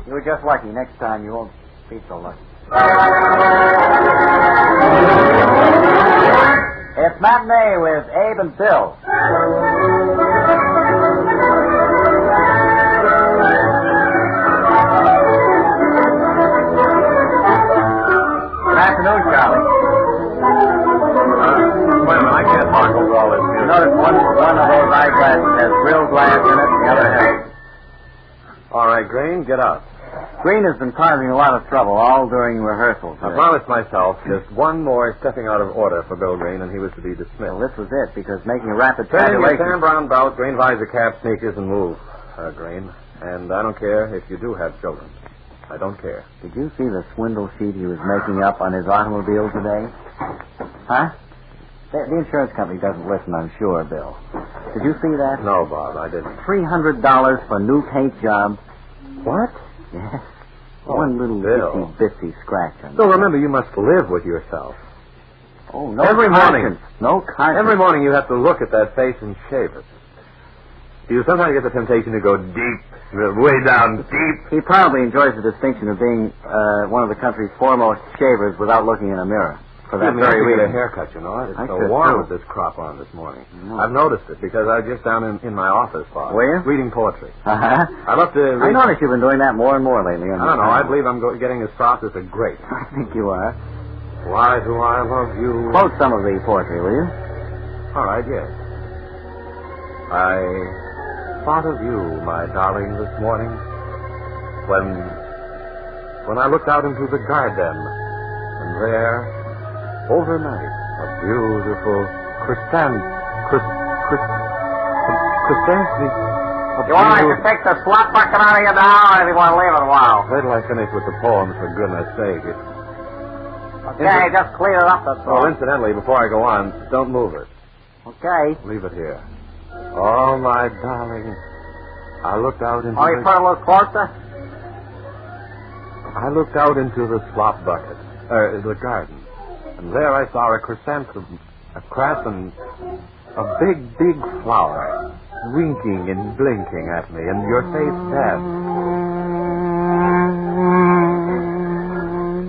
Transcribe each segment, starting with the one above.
You were just lucky. Next time you won't be so lucky. It's Matinee with Abe and Phil. Good afternoon, Charlie. Wait a minute, I can't talk over all this music. Notice one of those eyeglasses has real glass in it, the other has. All right, Green, get out. Green has been causing a lot of trouble all during rehearsals. I promised myself just one more stepping out of order for Bill Green, and he was to be dismissed. Well, this was it, because making a rapid Turn in your tabulation... Sam Brown belt, green visor cap, sneakers, and move, Green. And I don't care if you do have children. I don't care. Did you see the swindle sheet he was making up on his automobile today? Huh? The insurance company doesn't listen, I'm sure, Bill. Did you see that? No, Bob, I didn't. $300 for new paint job. What? Yes. Oh, one little Bill. bitsy scratch on Still, remember, you must live with yourself. Oh, no Every conscience. morning. No conscience. Every morning you have to look at that face and shave it. Do you sometimes get the temptation to go deep, way down deep? He probably enjoys the distinction of being one of the country's foremost shavers without looking in a mirror. For that very reason. reason. A haircut, you know. It's I so should, warm too. with this crop on this morning. No. I've noticed it because I was just down in my office, Bob. Were you? Reading poetry. Uh-huh. I love to read... I notice you've been doing that more and more lately. I don't know. I believe I'm getting as soft as a grape. I think you are. Why do I love you? Quote some of the poetry, will you? All right, yes. I thought of you, my darling, this morning when I looked out into the garden, and there, overnight, a beautiful chrysanthemum. You want us to take the slop bucket out of you now, or do you want to leave it a while? Wait till I finish with the poem, for goodness sake. Okay, just clean it up, that's all. Oh, incidentally, before I go on, don't move it. Okay. Leave it here. Oh, my darling, I looked out into Oh, you put it a little closer? I looked out into the slop bucket, the garden, and there I saw a chrysanthemum, a big flower, winking and blinking at me, and your face sad.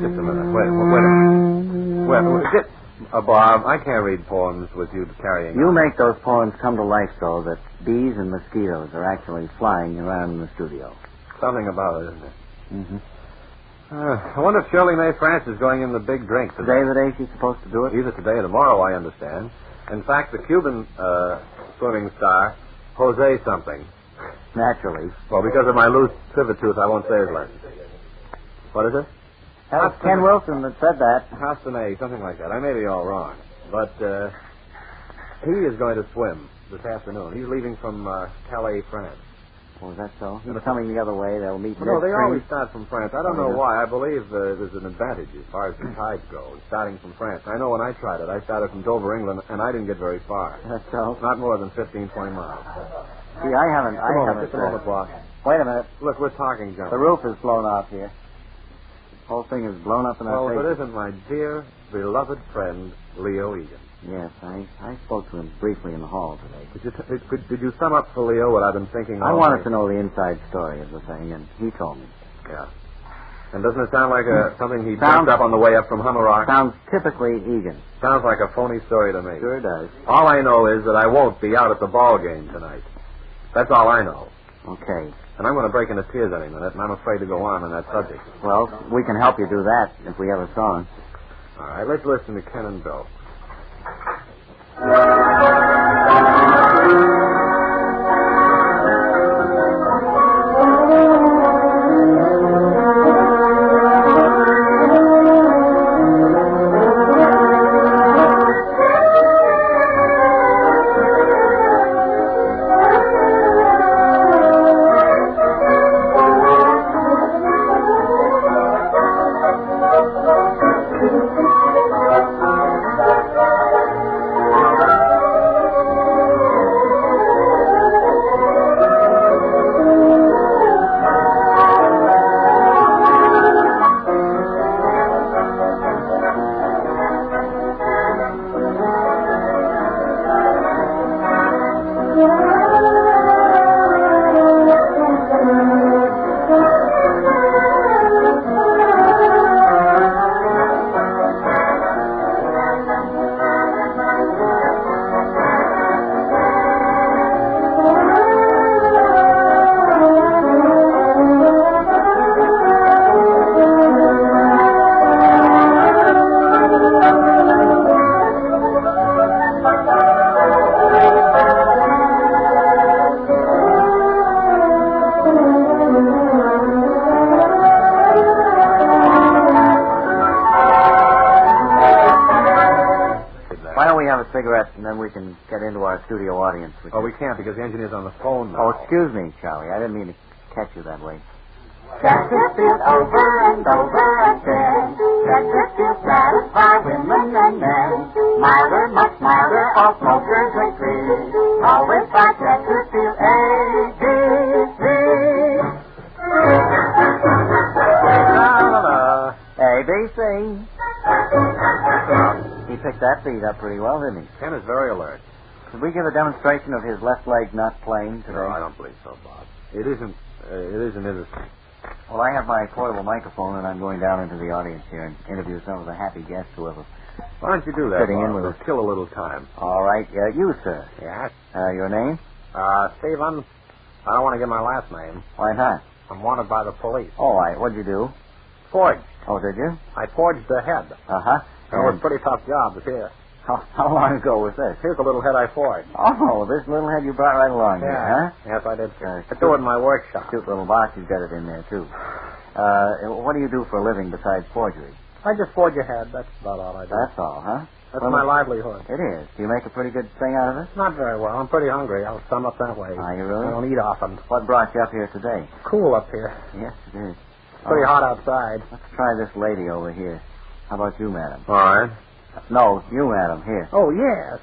Just a minute. Wait a minute. Bob, I can't read poems with you carrying You on. make those poems come to life so that bees and mosquitoes are actually flying around in the studio. Something about it, isn't it? Mm-hmm. I wonder if Shirley Mae France is going in the big drink today. Today the day she's supposed to do it? Either today or tomorrow, I understand. In fact, the Cuban swimming star, Jose something. Naturally. Well, because of my loose pivot tooth, I won't say his last name. What is it? That was Ken Wilson that said that. Hastanay, something like that. I may be all wrong. But he is going to swim this afternoon. He's leaving from Calais, France. Oh, is that so? He's coming the other way. They'll meet No, they midstream. always start from France. I don't know why. I believe there's an advantage as far as the tides go, starting from France. I know when I tried it, I started from Dover, England, and I didn't get very far. That's so? Not more than 15, 20 miles. See, I haven't... Just a moment, boss. Wait a minute. Look, we're talking, John. The roof is blown off here. The whole thing is blown up in our Oh, if face. it isn't my dear, beloved friend, Leo Egan. Yes, I spoke to him briefly in the hall today. Did you sum up for Leo what I've been thinking all I wanted night? to know the inside story of the thing, and he told me. Yeah. And doesn't it sound like something he dreamt up on the way up from Hummerock? Sounds typically Egan. Sounds like a phony story to me. Sure does. All I know is that I won't be out at the ball game tonight. That's all I know. Okay. And I'm going to break into tears any minute, and I'm afraid to go on that subject. Well, we can help you do that if we have a song. All right, let's listen to Ken and Bill. a cigarette, and then we can get into our studio audience. Oh, we can't because the engineer's on the phone now. Oh, excuse me, Charlie. I didn't mean to catch you that way. Chesterfield over and over again. Chesterfield satisfy women and men. Milder, much milder, all smokers agree. Always by Chesterfield, A-B-C. ABC. He picked that beat up pretty well, didn't he? Ken is very alert. Could we give a demonstration of his left leg not playing today? No, I don't believe so, Bob. It isn't innocent. Well, I have my portable microphone, and I'm going down into the audience here and interview some of the happy guests who have Why don't you do that, sitting Bob? in with us. We'll kill a little time. All right. You, sir. Yes? Your name? Stephen. I don't want to give my last name. Why not? I'm wanted by the police. All right. What'd you do? Forged. Oh, did you? I forged the head. Uh-huh. It was a pretty tough job to hear. How long ago was this? Here's the little head I forged. Oh, this little head you brought right along here, huh? Yes, I did. Sure. I do it in my workshop. Cute little box. You've got it in there, too. What do you do for a living besides forgery? I just forge a head. That's about all I do. That's all, huh? That's my livelihood. It is. Do you make a pretty good thing out of it? Not very well. I'm pretty hungry. I'll sum up that way. Are you really? I don't eat often. What brought you up here today? Cool up here. Yes, it is. Pretty hot outside. Let's try this lady over here. How about you, madam? All right. No, you, madam. Here. Oh, yes.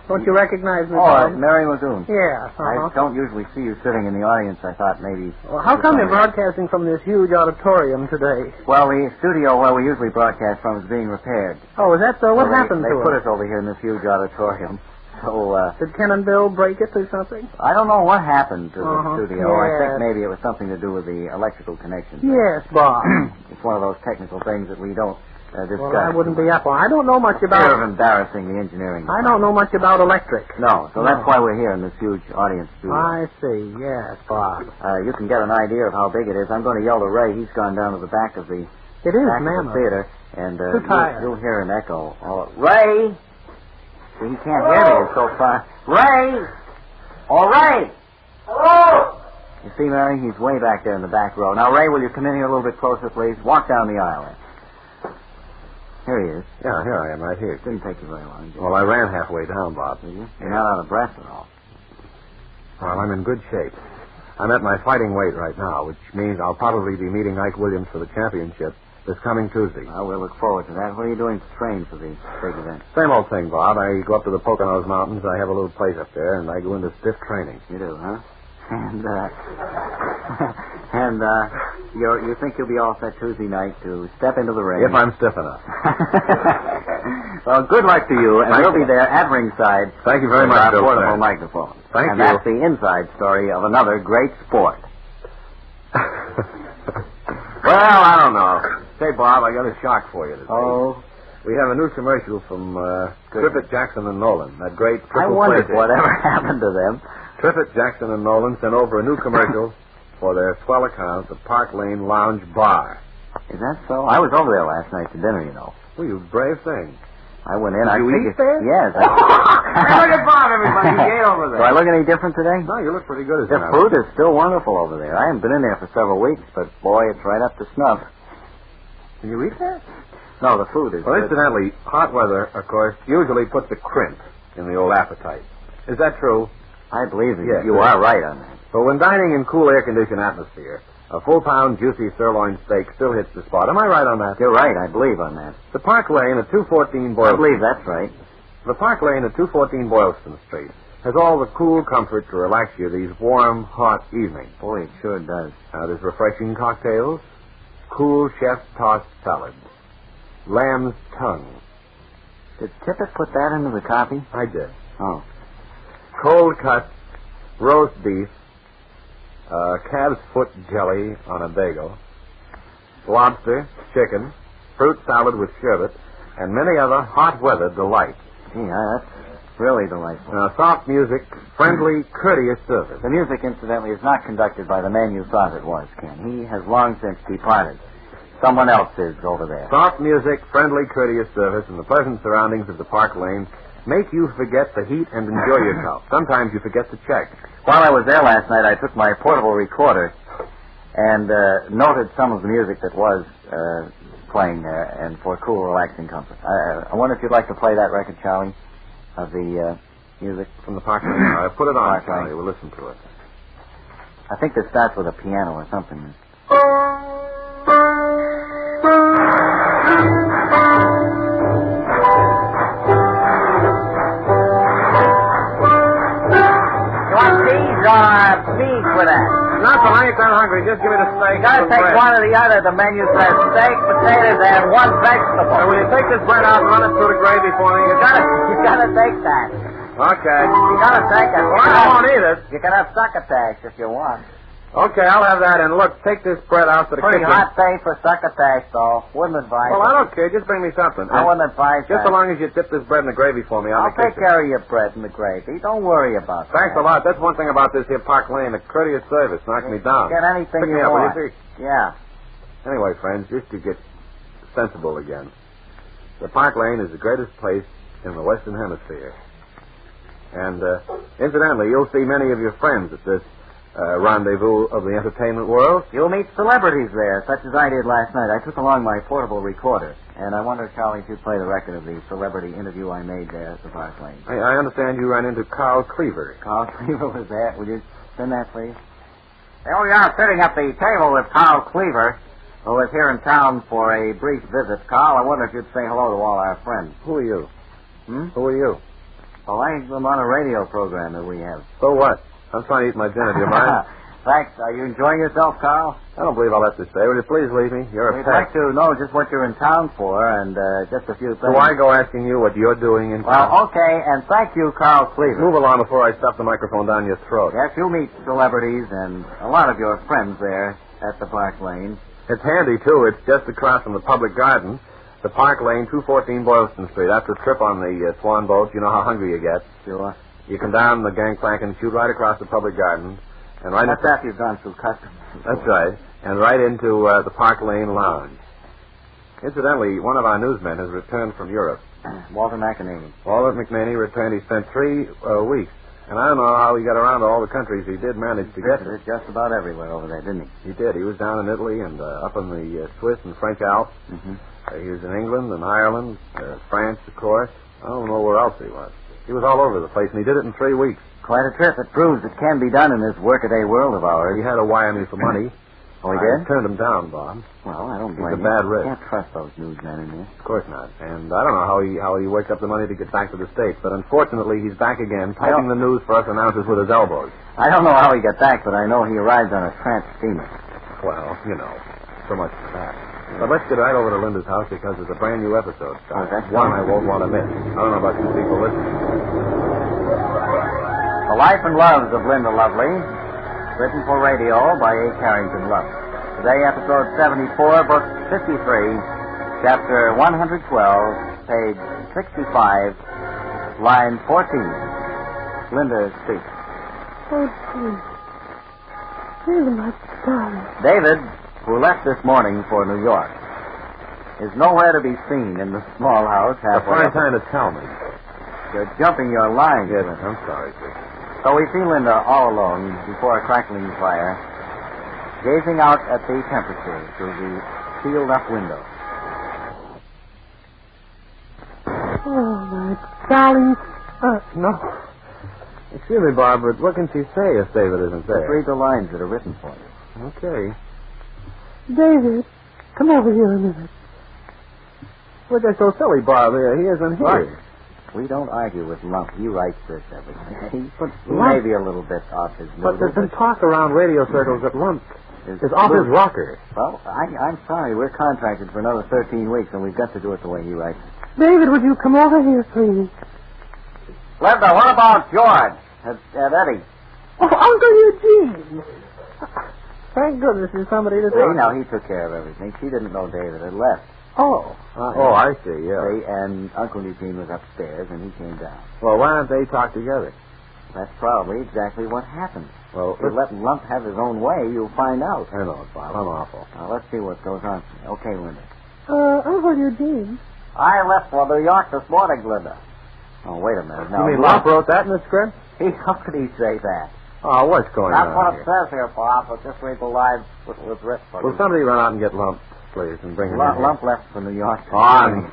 Don't you recognize me? Oh, Mary Lagoon. Yes. I don't usually see you sitting in the audience. I thought maybe... Well, how come you're broadcasting from this huge auditorium today? Well, the studio where we usually broadcast from is being repaired. Oh, is that so? What happened They to put it? us over here in this huge auditorium. So, Did Ken and Bill break it or something? I don't know what happened to the studio. Yes. I think maybe it was something to do with the electrical connection. Yes, Bob. It's one of those technical things that we don't discuss. Well, I wouldn't be up on. I don't know much Fear about... of embarrassing the engineering I don't know much about electric. No, so that's why we're here in this huge audience studio. I see. Yes, Bob. You can get an idea of how big it is. I'm going to yell to Ray. He's gone down to the back of the It is, back of mammoth. the theater, and Too tired. you'll hear an echo. Oh, Ray! See, he can't hear me. It's so far. Ray! Oh, Ray! Hello? You see, Mary, he's way back there in the back row. Now, Ray, will you come in here a little bit closer, please? Walk down the aisle. Here he is. Yeah, here I am, right here. Didn't take you very long, did it? Well, I ran halfway down, Bob. Did you? You're not out of breath at all. Well, I'm in good shape. I'm at my fighting weight right now, which means I'll probably be meeting Ike Williams for the championship this coming Tuesday. Well, we'll look forward to that. What are you doing to train for the big event? Same old thing, Bob. I go up to the Poconos Mountains. I have a little place up there, and I go into stiff training. You do, huh? And you think you'll be all set Tuesday night to step into the ring? If I'm stiff enough. Well, good luck to you, and we'll be there at ringside. Thank you very much, Bill. Portable microphone. Thank and you. that's the inside story of another great sport. Well, I don't know. Say, Bob, I got a shock for you today. Oh. We have a new commercial from Trippitt, Jackson, and Nolan. That great triple I wondered play. whatever happened to them. Trippitt, Jackson, and Nolan sent over a new commercial for their swell account, the Park Lane Lounge Bar. Is that so? I was over there last night to dinner, you know. Well, you brave thing. I went in. Did you eat there? Yes. Hey, look at Bob, everybody. He ate over there. Do I look any different today? No, you look pretty good as The food is still wonderful over there. I haven't been in there for several weeks, but boy, it's right up to snuff. Can you eat there? No, the food is Well, good. incidentally, hot weather, of course, usually puts a crimp in the old appetite. Is that true? I believe it. Yes, You are right on that. But when dining in cool, air-conditioned atmosphere, a full-pound, juicy sirloin steak still hits the spot. Am I right on that? You're right. I believe on that. The Park Lane at 214 I Boylston. believe that's right. The Park Lane at 214 Boylston Street has all the cool comfort to relax you these warm, hot evenings. Boy, it sure does. There's refreshing cocktails, cool chef-tossed salads, lamb's tongue. Did Tippett put that into the copy? I did. Oh. Cold cuts, roast beef, calf's foot jelly on a bagel, lobster, chicken, fruit salad with sherbet, and many other hot weather delights. Gee, that's really delightful. Soft music, friendly, courteous service. The music, incidentally, is not conducted by the man you thought it was, Ken. He has long since departed. Someone else is over there. Soft music, friendly, courteous service, and the pleasant surroundings of the Park Lane make you forget the heat and enjoy yourself. Sometimes you forget to check. While I was there last night, I took my portable recorder and noted some of the music that was playing there, and for cool, relaxing comfort. I wonder if you'd like to play that record, Charlie? Of the music? From the park lane. All right, put it on, Park Charlie. lane. We'll listen to it. I think it starts with a piano or something. Beef with that. Nothing. I ain't that hungry. Just give me the steak. You gotta and take bread. one or the other. The menu says steak, potatoes, and one vegetable. Will you take this bread out and run it through the gravy for me? You gotta take that. Okay. You gotta take it. Well, I won't eat it. You can have succotash if you want. Okay, I'll have that. And look, take this bread out to the Pretty kitchen. hot day for succotash, though. Wouldn't advise Well, it. I don't care. Just bring me something. I wouldn't advise Just that. so long as you dip this bread in the gravy for me. I'll take care of your bread and the gravy. Don't worry about that. Thanks a lot. That's one thing about this here Park Lane. A courteous service knocks me down. Get anything Pick you me up, want. will you, Yeah. Anyway, friends, just to get sensible again, the Park Lane is the greatest place in the Western Hemisphere. And, incidentally, you'll see many of your friends at this rendezvous of the entertainment world. You'll meet celebrities there, such as I did last night. I took along my portable recorder, and I wonder, Charlie, if you'd play the record of the celebrity interview I made there at the Park Lane. I understand you ran into Carl Cleaver. Carl Cleaver was there. Would you send that, please? Here we are sitting at the table with Carl Cleaver, who is here in town for a brief visit. Carl, I wonder if you'd say hello to all our friends. Who are you? Hmm? Who are you? Well, I'm on a radio program that we have. So what? I'm trying to eat my dinner. Do you mind? Thanks. Are you enjoying yourself, Carl? I don't believe I'll have to stay. Will you please leave me? You're a We'd pet. like to know just what you're in town for and just a few things. So I go asking you what you're doing in town? Well, okay, and thank you, Carl Cleaver. Move along before I stuff the microphone down your throat. Yes, you'll meet celebrities and a lot of your friends there at the Park Lane. It's handy, too. It's just across from the public garden. The Park Lane, 214 Boylston Street. After a trip on the swan boat, you know how hungry you get. Sure. You come down the gangplank and shoot right across the public garden. And right That's into... after you've gone through customs. That's right. And right into the Park Lane Lounge. Incidentally, one of our newsmen has returned from Europe. Walter Matinee. Walter McNaney returned. He spent 3 weeks. And I don't know how he got around to all the countries he did manage to get to. Just about everywhere over there, didn't he? He did. He was down in Italy and up in the Swiss and French Alps. Mm-hmm. He was in England and Ireland, France, of course. I don't know where else he was. He was all over the place, and he did it in 3 weeks. Quite a trip. It proves it can be done in this workaday world of ours. He had to wire me for money. Oh, he I did? turned him down, Bob. Well, I don't He's blame a you. bad risk. Can't trust those newsmen in here. Of course not. And I don't know how he worked up the money to get back to the States, but unfortunately he's back again, typing the news for us announcers with his elbows. I don't know how he got back, but I know he arrived on a tramp steamer. Well, you know, so much for that. But let's get right over to Linda's house because there's a brand new episode. Okay. One I won't want to miss. I don't know about you people listening. The Life and Loves of Linda Lovely, written for radio by A. Carrington Love. Today, episode 74, book 53, chapter 112, page 65, line 14. Linda speaks. Oh, dear. Really, my darling. David, who left this morning for New York, is nowhere to be seen in the small house It's a halfway fine up. time to tell me. You're jumping your line. Yes, I'm sorry, sir. So we see Linda all alone before a crackling fire, gazing out at the temperature through the sealed-up window. Oh, my darling son. No. Excuse me, Bob, but what can she say if David isn't Just there? read the lines that are written for you. Okay. David, come over here a minute. Look, that's so silly, Bob. He isn't here. We don't argue with Lump. He writes this everything. He Lump- may be a little bit off his But noodle, there's been talk around radio circles that Lump is off his rocker. Well, I'm sorry. We're contracted for another 13 weeks, and we've got to do it the way he writes it. David, would you come over here, please? Linda, what about George? At Eddie? Oh, Uncle Eugene. Thank goodness there's somebody to See, talk. now he took care of everything. She didn't know David had left. Oh. I see, yeah. See, and Uncle Eugene was upstairs, and he came down. Well, why don't they talk together? That's probably exactly what happened. Well, If you let Lump have his own way, you'll find out. I know, Bob. I'm awful. Now, let's see what goes on. Okay, Linda. Uncle Eugene. I left for New York this morning, Linda. Oh, wait a minute. Now, You mean Lump wrote that in the script? How could he say that? Oh, what's going That's on what here? it says here, Bob, but just read the lines with written for Will you. somebody run out and get Lump, please, and bring him in here? Lump left for New York. this On. morning.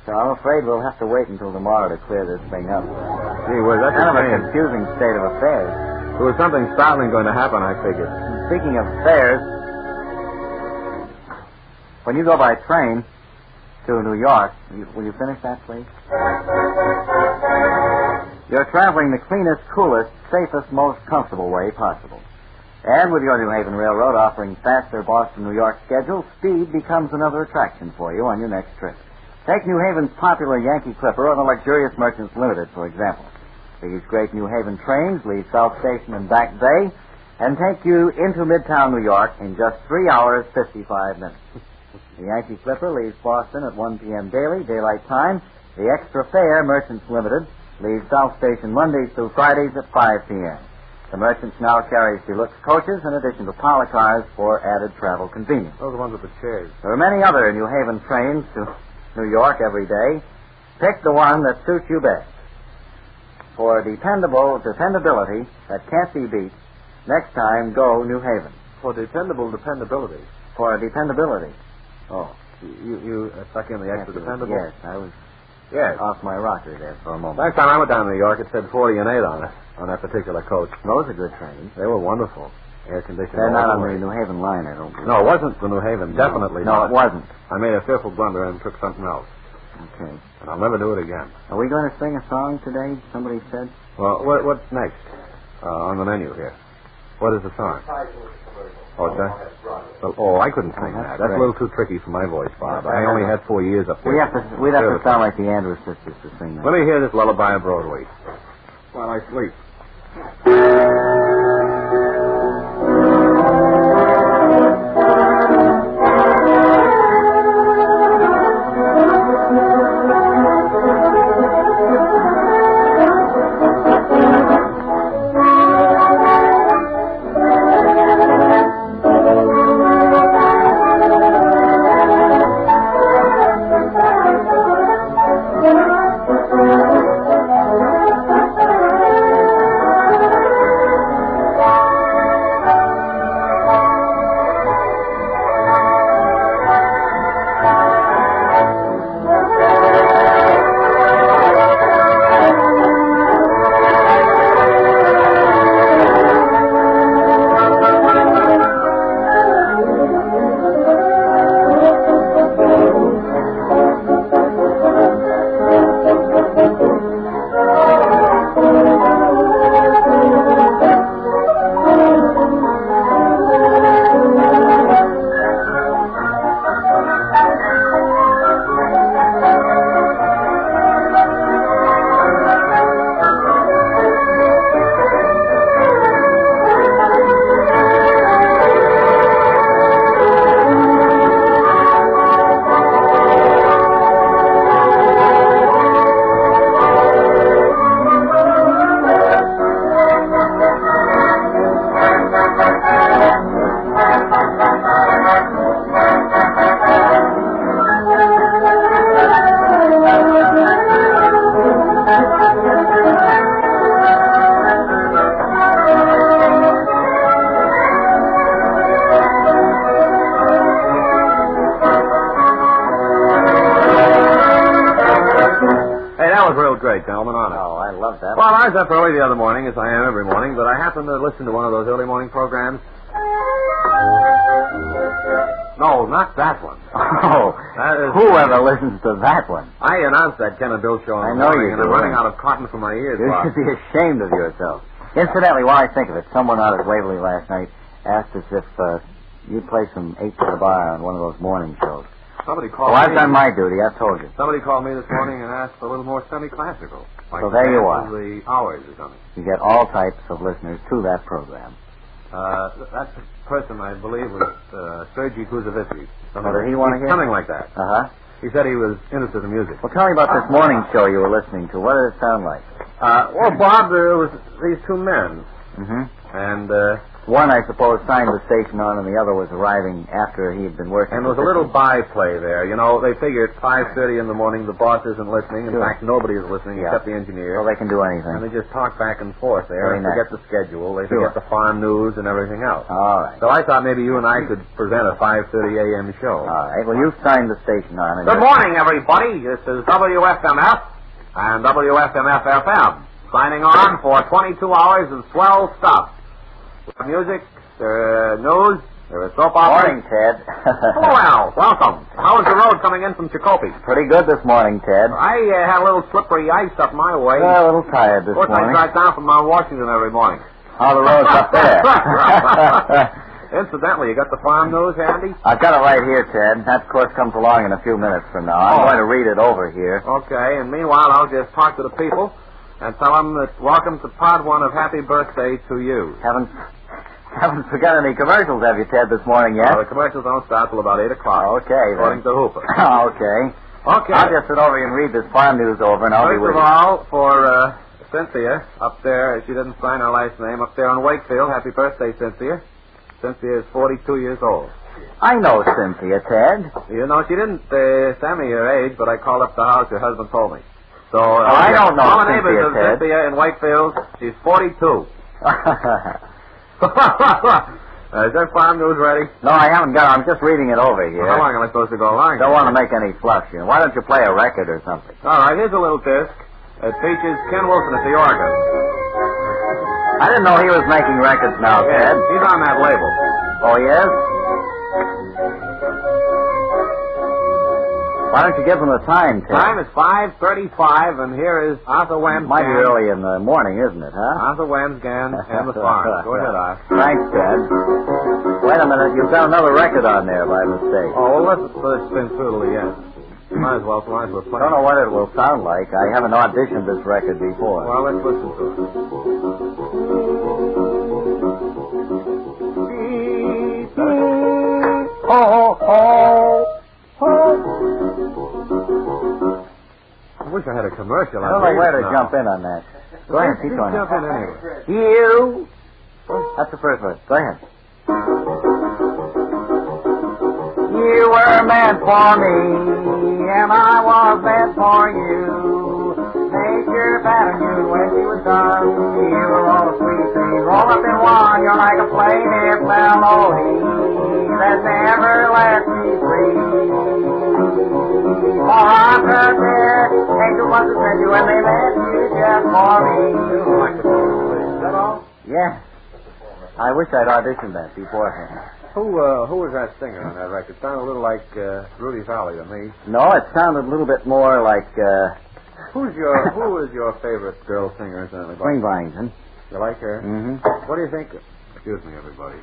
So I'm afraid we'll have to wait until tomorrow to clear this thing up. Gee whiz, that's Kind of a a shame. confusing state of affairs. There was something startling going to happen, I figured. Speaking of affairs, when you go by train to New York, will you finish that, please? You're traveling the cleanest, coolest, safest, most comfortable way possible. And with your New Haven Railroad offering faster Boston-New York schedules, speed becomes another attraction for you on your next trip. Take New Haven's popular Yankee Clipper or the luxurious Merchants Limited, for example. These great New Haven trains leave South Station and Back Bay and take you into Midtown New York in just 3 hours, 55 minutes. The Yankee Clipper leaves Boston at 1 p.m. daily, daylight time. The extra fare, Merchants Limited, leaves South Station Mondays through Fridays at 5 p.m. The Merchants now carries deluxe coaches in addition to parlor cars for added travel convenience. Those are the ones with the chairs. There are many other New Haven trains to New York every day. Pick the one that suits you best. For dependability that can't be beat, next time go New Haven. For dependability. For dependability. Oh. You stuck in the extra dependable? Yes, I was off my rocker there for a moment. Last time I went down to New York, it said 40 and 8 on it, on that particular coach. Those are good trains. They were wonderful. Air conditioned. They're not on all the way. New Haven line, I don't believe. No, it wasn't the New Haven. Definitely not. No, it wasn't. I made a fearful blunder and took something else. Okay. And I'll never do it again. Are we going to sing a song today? Somebody said. Well, what's next on the menu here? What is the song? Oh, it's that? Oh, I couldn't sing that. That's a little too tricky for my voice, Bob. I only had 4 years up there. We'd have to sound like the Andrews sisters to sing that. Let me hear this lullaby on Broadway while I sleep. Great, gentlemen, honest. Oh, I love that. Well, I was up early the other morning, as I am every morning, but I happened to listen to one of those early morning programs. No, not that one. Oh, That is whoever listens to that one? I announced that Ken and Bill show I in the know morning, you and do. I'm running out of cotton for my ears, You Bob. should be ashamed of yourself. Incidentally, while I think of it, someone out at Waverly last night asked us if you'd play some 8 to the Bar on one of those morning shows. Somebody called Well, I've me. done my duty, I've told you. Somebody called me this morning and asked for a little more semi-classical. Like So there you Dance are. of the Hours or something. You get all types of listeners to that program. That person, I believe, was Sergei Kuzovitsky. Oh, did he want to hear? Something like that. Uh-huh. He said he was interested in music. Well, tell me about this morning show you were listening to. What did it sound like? Well, Bob, there was these two men, Mm-hmm. and One, I suppose, signed the station on, and the other was arriving after he had been working. And there was a little byplay there. You know, they figure it's 5:30 in the morning, the boss isn't listening. In fact, nobody is listening except the engineer. Well, they can do anything. And they just talk back and forth there. Very They forget the schedule. They Sure. forget the farm news and everything else. All right. So I thought maybe you and I could present a 5:30 a.m. show. All right. Well, you've signed the station on. And Good morning, everybody. This is WFMF and WFMF-FM signing on for 22 hours of swell stuff. With music, news, there is soap opera. Morning, Ted. Hello, Al. Welcome. How was the road coming in from Chicopee? Pretty good this morning, Ted. I had a little slippery ice up my way. A little tired this Of course, morning. I drive down from Mount Washington every morning. How the road's up there? Incidentally, you got the farm news handy? I've got it right here, Ted. That, of course, comes along in a few minutes from now. I'm going to read it over here. Okay, and meanwhile, I'll just talk to the people and tell them that welcome to part one of Happy Birthday to You. Haven't forgot any commercials, have you, Ted, this morning yet? The commercials don't start till about 8 o'clock. Okay, then. According to Hooper. Okay. Okay. I'll just sit over here and read this farm news over, and I'll be with First of all, for Cynthia, up there, she didn't sign her last name, up there in Wakefield, happy birthday, Cynthia. Cynthia is 42 years old. I know Cynthia, Ted. You know, she didn't send me her age, but I called up the house, her husband told me. So, I don't know all the Cynthia, neighbors of Ted. Cynthia in Wakefield, she's 42. Is that farm news ready? No, I haven't got it. I'm just reading it over here. How long am I supposed to go along? Don't want to make any fluff, you know. Why don't you play a record or something? All right, here's a little disc. It features Ken Wilson at the organ. I didn't know he was making records now, Yeah, Ted. he's on that label. Oh, he is? Why don't you give him the time, Ted? Time is 5:35, and here is Arthur Wamsgan. Mighty early in the morning, isn't it, huh? Arthur Wamsgan and the farm. Go ahead, Arthur. Thanks, Ted. Wait a minute. You've got another record on there by mistake. Oh, well, let's spin through till the end. Might as well play. I don't know what it will sound like. I haven't auditioned this record before. Well, let's listen to it. I wish I had a commercial. I don't know where to jump in on that. Go ahead, keep going. Jump in anyway. You. That's the first verse. Go ahead. You were meant for me, and I was meant for you. Nature patterned you when she was done. You were all the sweet things rolled up in one. You're like a plaintive melody that never lets me free. For I'm prepared, angels must have sent you when they met you just for me. Is that all? Yeah. I wish I'd auditioned that beforehand. Who was that singer on that record? Sounded a little like Rudy Valley to me. No, it sounded a little bit more like, Who is your favorite girl singer? Spring Byington. You like her? Mm-hmm. What do you think? Excuse me, everybody.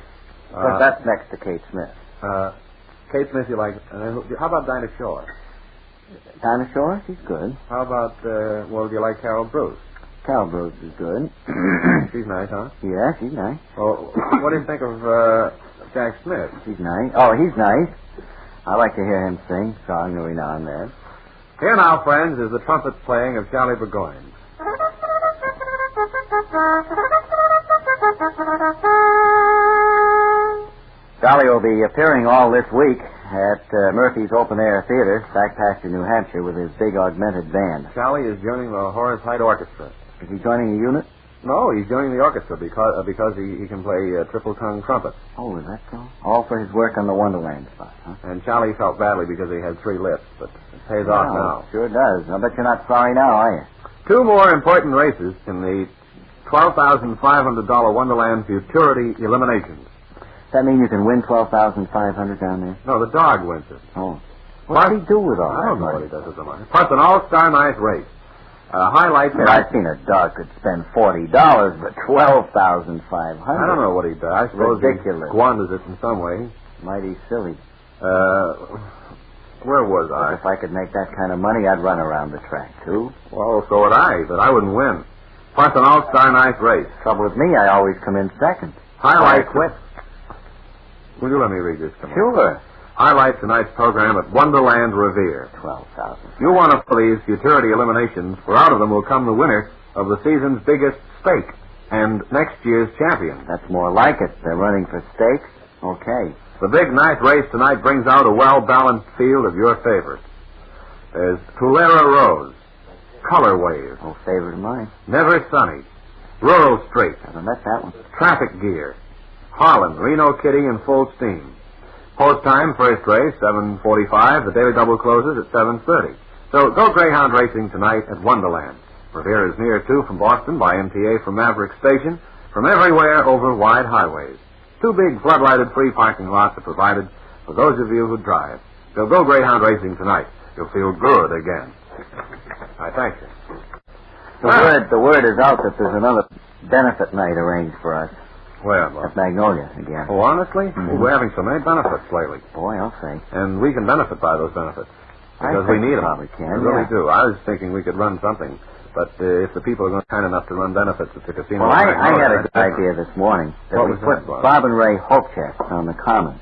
But that's next to Kate Smith. Kate Smith, you like? How about Dinah Shore? Dinah Shore? She's good. How about do you like Carol Bruce? Carol Bruce is good. She's nice, huh? Yeah, she's nice. Well, what do you think of Jack Smith? She's nice. Oh, he's nice. I like to hear him sing song every now and then. Here now, friends, is the trumpet playing of Charlie Burgoyne. Charlie will be appearing all this week at Murphy's Open Air Theater, Back Pasture, New Hampshire, with his big augmented band. Charlie is joining the Horace Heidt Orchestra. Is he joining a unit? No, he's joining the orchestra because he can play triple-tongue trumpet. Oh, is that so? All for his work on the Wonderland spot, huh? And Charlie felt badly because he had 3 lips, but it pays off now. Sure does. I bet you're not sorry now, are you? 2 more important races in the $12,500 Wonderland Futurity Eliminations. Does that mean you can win $12,500 down there? No, the dog wins it. Oh. What does he do with all that I don't know money? what he does with the money. Plus an all-star nice race. Highlights... I've seen a dog could spend $40, but $12,500. I don't know what he does. I suppose ridiculous. He squanders it in some way. Mighty silly. Where was I? If I could make that kind of money, I'd run around the track, too. Well, so would I, but I wouldn't win. Plus an all-star nice race. Trouble with me, I always come in second. Highlights... I quit. Will you let me read this? Sure. Highlights tonight's program at Wonderland Revere. 12,000. You want to play these futurity eliminations, for out of them will come the winner of the season's biggest stake. and next year's champion. That's more like it. They're running for stakes. Okay. The big night race tonight brings out a well-balanced field of your favorites. There's Tulare Rose, Color Wave, Oh, favorite of mine. Never Sunny, Rural Straight, I haven't met that one. Traffic Gear, Harlan, Reno Kitty, and Full Steam. Post time, first race, 7:45. The daily double closes at 7:30. So go Greyhound racing tonight at Wonderland. Revere is near, too, from Boston by MTA from Maverick Station, from everywhere over wide highways. 2 big floodlighted free parking lots are provided for those of you who drive. So go Greyhound racing tonight. You'll feel good again. I thank you. The word is out that there's another benefit night arranged for us Well, at Magnolia again. oh, honestly? Well, we're having so many benefits lately. Boy, I'll say. And we can benefit by those benefits. I Because think we need them. probably can, We really yeah. do. I was thinking we could run something. But if the people are going to be kind enough to run benefits at the casino... Well, I had a that's good different. idea this morning that What we was put that, Bob? Bob and Ray Hope chests on the common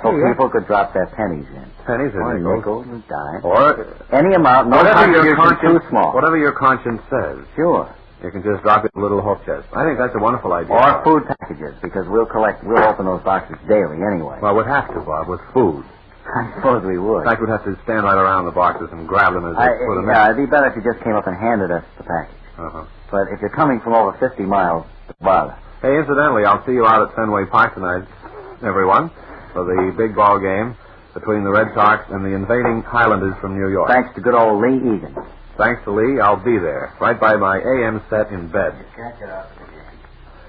so Oh, yeah. people could drop their pennies in. Pennies or Or nickels. nickels and dimes. Or Any amount, no whatever your contribution too conscience, small. whatever your conscience says, Sure. you can just drop it in a little hope chest. I think that's a wonderful idea. Or food packages, because we'll open those boxes daily anyway. Well, we'd have to, Bob, with food. I suppose we would. In fact, we'd have to stand right around the boxes and grab them as they put them in. It'd be better if you just came up and handed us the package. Uh-huh. But if you're coming from over 50 miles, don't bother. Hey, incidentally, I'll see you out at Fenway Park tonight, everyone, for the big ball game between the Red Sox and the invading Highlanders from New York. Thanks to good old Lee Egan. Thanks to Lee, I'll be there, right by my AM set in bed. Can't get out of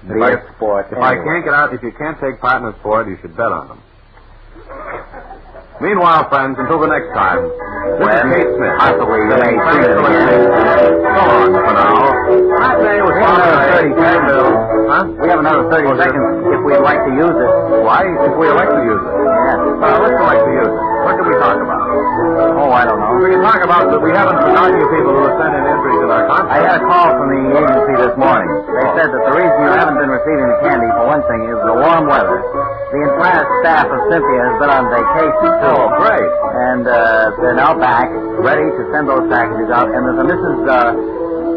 the game. If I can't get out, if you can't take part in the sport, you should bet on them. Meanwhile, friends, until the next time, this is Kate Smith. Possibly you may Thanks see it for again. listening. So long for now. Matinee was Another 30 seconds. Huh? We have another 30 seconds if we'd like to use it. Why? If we elect to use it. Yeah. Let's elect to use it. What can we talk about? Oh, I don't know. We can talk about that we haven't forgotten you people who have sent in entries in our contest. I had a call from the agency this morning. They said that the reason you haven't been receiving the candy, for one thing, is the warm weather. The entire staff of Cynthia has been on vacation, too. Oh, great. And they're now back, ready to send those packages out. And there's a Mrs.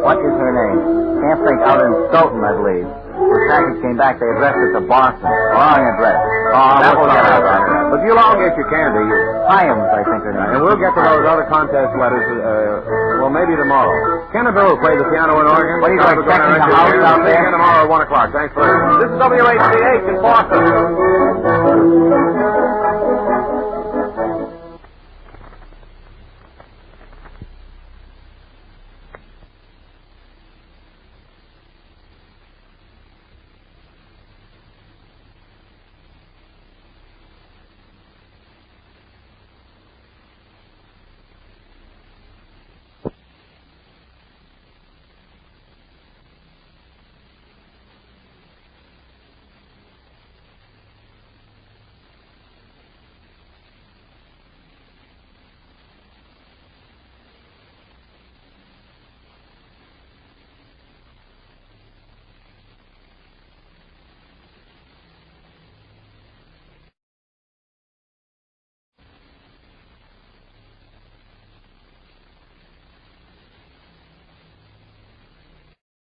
What is her name? Can't think, out in Stoughton, I believe. The package came back. They addressed it to Boston. Wrong address. That will get out about that. But you'll all get your candy. Hyams, I think her name. And we'll get to those other contest letters, well, maybe tomorrow. Ken and Bill will play the piano and organ. What are you going, checking the house out there? Tomorrow at 1 o'clock. Thanks for listening. This is WHDH in Boston.